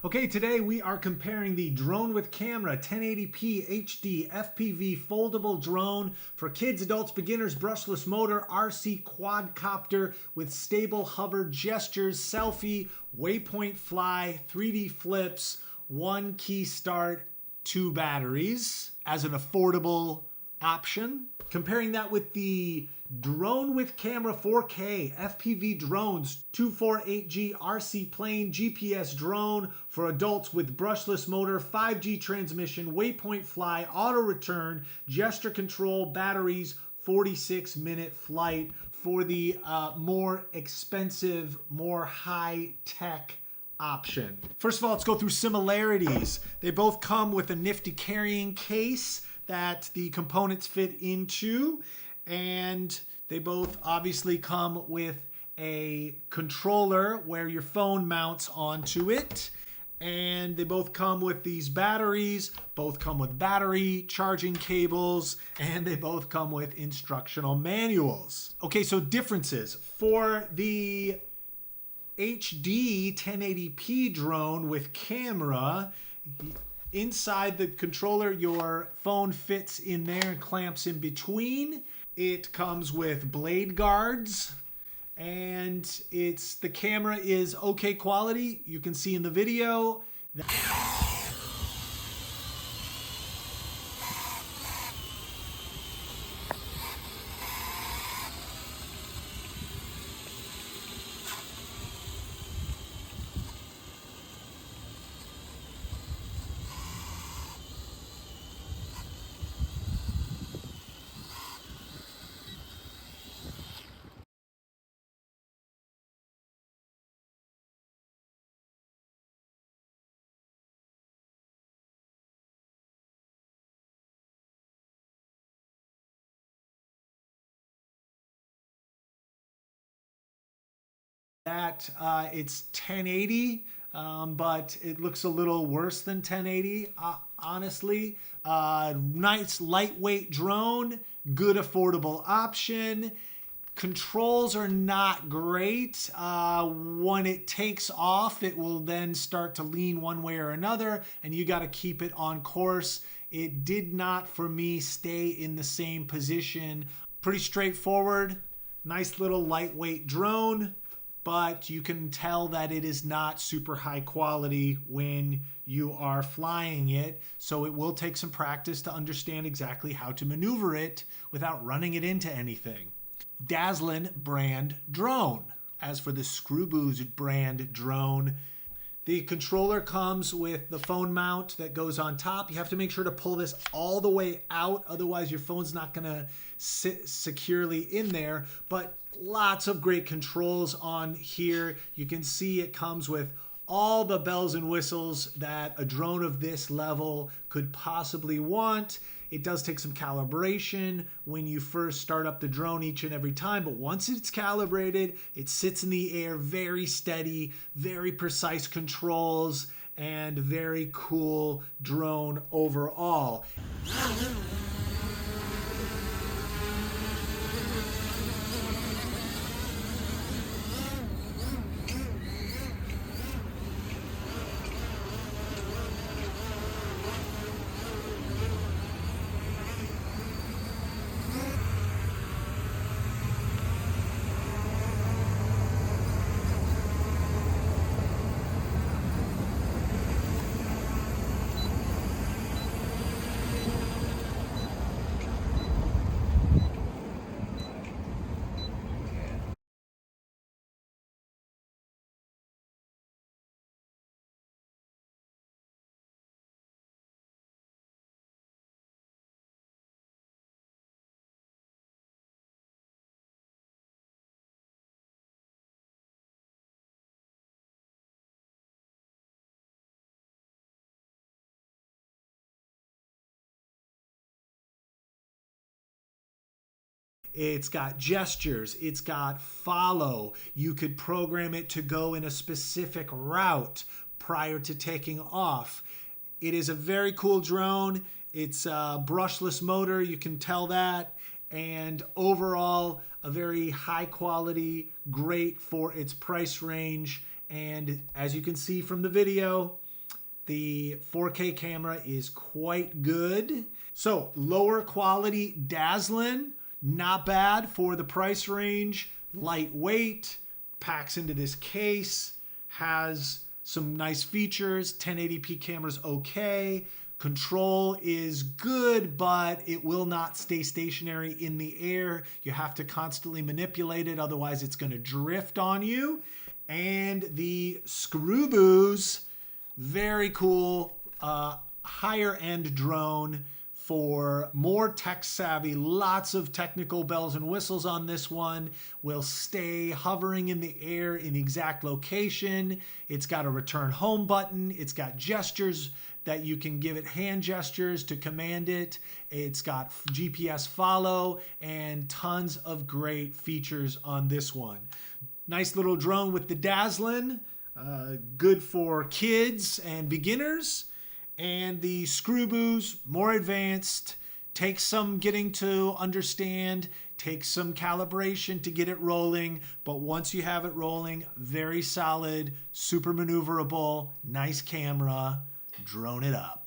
Okay, today we are comparing the drone with camera 1080p HD FPV foldable drone for kids, adults, beginners, brushless motor, RC quadcopter with stable hover gestures, selfie, waypoint fly, 3D flips, one key start, two batteries as an affordable option. Comparing that with the drone with camera 4K FPV drones 248G RC plane GPS drone for adults with brushless motor, 5G transmission, waypoint fly, auto return, gesture control, batteries, 46-minute flight for the more expensive, more high-tech option. First of all, let's go through similarities. They both come with a nifty carrying case that the components fit into, and they both obviously come with a controller where your phone mounts onto it, and they both come with these batteries, both come with battery charging cables, and they both come with instructional manuals. Okay, so differences. For the HD 1080p drone with camera, inside the controller, your phone fits in there and clamps in between. It comes with blade guards, and the camera is okay quality. You can see in the video. It's 1080, but it looks a little worse than 1080, honestly. Nice lightweight drone, good affordable option. Controls are not great. When it takes off, it will then start to lean one way or another, and you got to keep it on course. It did not, for me, stay in the same position. Pretty straightforward. Nice little lightweight drone, but you can tell that it is not super high quality when you are flying it. So it will take some practice to understand exactly how to maneuver it without running it into anything. Dazlen brand drone. As for the Scrubuz brand drone, the controller comes with the phone mount that goes on top. You have to make sure to pull this all the way out, otherwise your phone's not gonna sit securely in there. But lots of great controls on here. You can see it comes with all the bells and whistles that a drone of this level could possibly want. It does take some calibration when you first start up the drone each and every time, but once it's calibrated, it sits in the air very steady, very precise controls, and very cool drone overall. It's got gestures, it's got follow. You could program it to go in a specific route prior to taking off. It is a very cool drone. It's a brushless motor, you can tell that. And overall, a very high quality, great for its price range. And as you can see from the video, The 4K camera is quite good. So lower quality Dazlen, not bad for the price range. Lightweight, packs into this case, has some nice features. 1080p camera's okay. Control is good, but it will not stay stationary in the air. You have to constantly manipulate it, otherwise it's going to drift on you. And the Scrubuz, very cool, higher end drone for more tech savvy. Lots of technical bells and whistles on this one. Will stay hovering in the air in the exact location. It's got a return home button. It's got gestures that you can give it, hand gestures to command it. It's got GPS follow and tons of great features on this one. Nice little drone with the Dazlen. Good for kids and beginners. And the Scrubuz, more advanced, takes some getting to understand, takes some calibration to get it rolling, but once you have it rolling, very solid, super maneuverable, nice camera, drone it up.